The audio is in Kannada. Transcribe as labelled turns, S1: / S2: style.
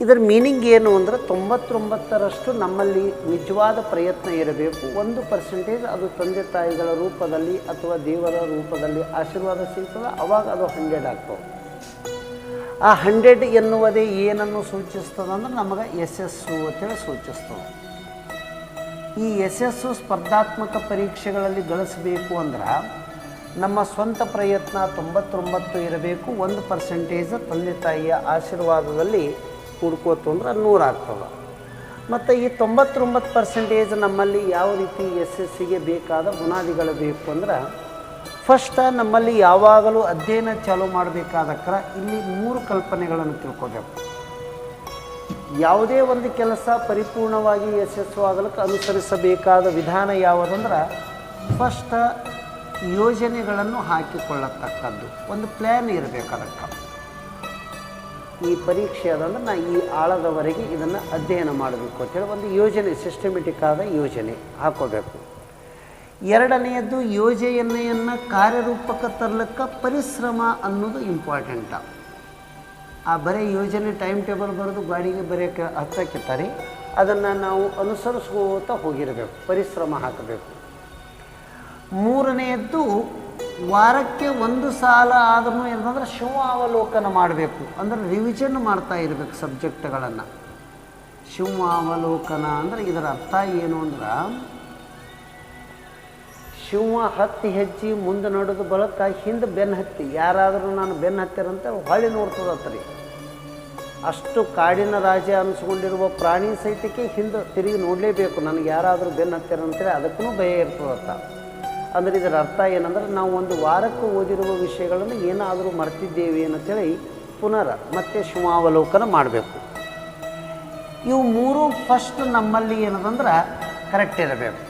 S1: ಇದರ ಮೀನಿಂಗ್ ಏನು ಅಂದರೆ 99ರಷ್ಟು ನಮ್ಮಲ್ಲಿ ನಿಜವಾದ ಪ್ರಯತ್ನ ಇರಬೇಕು. 1% ಅದು ತಂದೆ ತಾಯಿಗಳ ರೂಪದಲ್ಲಿ ಅಥವಾ ದೇವರ ರೂಪದಲ್ಲಿ ಆಶೀರ್ವಾದ ಸಿಗ್ತದೆ, ಅವಾಗ ಅದು 100 ಆಗ್ತವೆ. ಆ 100 ಎನ್ನುವುದೇ ಏನನ್ನು ಸೂಚಿಸ್ತದೆ ಅಂದ್ರೆ ನಮಗೆ ಯಶಸ್ಸು ಅಂತೇಳಿ ಸೂಚಿಸ್ತದೆ. ಈ ಯಶಸ್ಸು ಸ್ಪರ್ಧಾತ್ಮಕ ಪರೀಕ್ಷೆಗಳಲ್ಲಿ ಗಳಿಸಬೇಕು ಅಂದ್ರೆ ನಮ್ಮ ಸ್ವಂತ ಪ್ರಯತ್ನ 99 ಇರಬೇಕು, 1% ತಂದೆ ತಾಯಿಯ ಆಶೀರ್ವಾದದಲ್ಲಿ ಹುಡ್ಕೋತು ಅಂದ್ರೆ 100 ಆಗ್ತದೆ. ಮತ್ತು ಈ 99% ನಮ್ಮಲ್ಲಿ ಯಾವ ರೀತಿ ಯಶಸ್ಸಿಗೆ ಬೇಕಾದ ಬುನಾದಿಗಳು ಬೇಕು ಅಂದ್ರೆ ಫಸ್ಟ್ ನಮ್ಮಲ್ಲಿ ಯಾವಾಗಲೂ ಅಧ್ಯಯನ ಚಾಲೂ ಮಾಡಬೇಕಾದಕ್ರ ಇಲ್ಲಿ 3 ಕಲ್ಪನೆಗಳನ್ನು ತಿಳ್ಕೋಬೇಕು. ಯಾವುದೇ ಒಂದು ಕೆಲಸ ಪರಿಪೂರ್ಣವಾಗಿ ಯಶಸ್ವಾಗಲಿಕ್ಕೆ ಅನುಸರಿಸಬೇಕಾದ ವಿಧಾನ ಯಾವುದಂದ್ರೆ ಫಸ್ಟ್ ಯೋಜನೆಗಳನ್ನು ಹಾಕಿಕೊಳ್ಳತಕ್ಕದ್ದು, ಒಂದು ಪ್ಲ್ಯಾನ್ ಇರಬೇಕು. ಅದಕ್ಕೆ ಈ ಪರೀಕ್ಷೆ ಅದಂದ್ರೆ ನಾ ಈ ಆಳದವರೆಗೆ ಇದನ್ನು ಅಧ್ಯಯನ ಮಾಡಬೇಕು ಅಂತೇಳಿ ಒಂದು ಯೋಜನೆ, ಸಿಸ್ಟಮೆಟಿಕ್ ಆದ ಯೋಜನೆ ಹಾಕೋಬೇಕು. ಎರಡನೆಯದ್ದು ಯೋಜನೆಯನ್ನು ಕಾರ್ಯರೂಪಕ್ಕೆ ತರಲಿಕ್ಕೆ ಪರಿಶ್ರಮ ಅನ್ನೋದು ಇಂಪಾರ್ಟೆಂಟ. ಆ ಬರೀ ಯೋಜನೆ ಟೈಮ್ ಟೇಬಲ್ ಬರೆದು ಗಾಡಿಗೆ ಬರೆಯೋಕ್ಕೆ ಹತ್ತಕ್ಕಿರ್ತಾರೆ, ಅದನ್ನು ನಾವು ಅನುಸರಿಸ್ಕೋತಾ ಹೋಗಿರಬೇಕು, ಪರಿಶ್ರಮ ಹಾಕಬೇಕು. ಮೂರನೆಯದ್ದು ವಾರಕ್ಕೆ 1 ಸಾಲ ಆದ್ರೂ ಏನಂದ್ರೆ ಶಿವಾವಲೋಕನ ಮಾಡಬೇಕು, ಅಂದರೆ ರಿವಿಷನ್ ಮಾಡ್ತಾ ಇರಬೇಕು ಸಬ್ಜೆಕ್ಟ್ಗಳನ್ನು. ಶಿವಾವಲೋಕನ ಅಂದರೆ ಇದರ ಅರ್ಥ ಏನು ಅಂದ್ರೆ ಶಿವ 10 ಹೆಜ್ಜೆ ಮುಂದೆ ನಡೆದು ಬಳಕ ಹಿಂದೆ ಬೆನ್ನು ಹತ್ತಿ, ಯಾರಾದರೂ ನಾನು ಬೆನ್ನು ಹತ್ತಿರಂತೆ ಹೊಳ್ಳಿ ನೋಡ್ತದತ್ರಿ. ಅಷ್ಟು ಕಾಡಿನ ರಾಜ ಅನಿಸ್ಕೊಂಡಿರುವ ಪ್ರಾಣಿ ಸಹಿತಕ್ಕೆ ಹಿಂದೆ ತಿರುಗಿ ನೋಡಲೇಬೇಕು, ನನಗೆ ಯಾರಾದರೂ ಬೆನ್ನು ಹತ್ತಿರಂತೇಳಿ ಅದಕ್ಕೂ ಭಯ ಇರ್ತದತ್ತ. ಅಂದರೆ ಇದರ ಅರ್ಥ ಏನಂದ್ರೆ ನಾವು ಒಂದು ವಾರಕ್ಕೆ ಓದಿರುವ ವಿಷಯಗಳನ್ನು ಏನಾದರೂ ಮರ್ತಿದ್ದೇವೆ ಅಂತೇಳಿ ಮತ್ತೆ ಶಿವಾವಲೋಕನ ಮಾಡಬೇಕು. ಇವು 3 ಫಸ್ಟ್ ನಮ್ಮಲ್ಲಿ ಏನದಂದ್ರೆ ಕರೆಕ್ಟ್ ಇರಬೇಕು.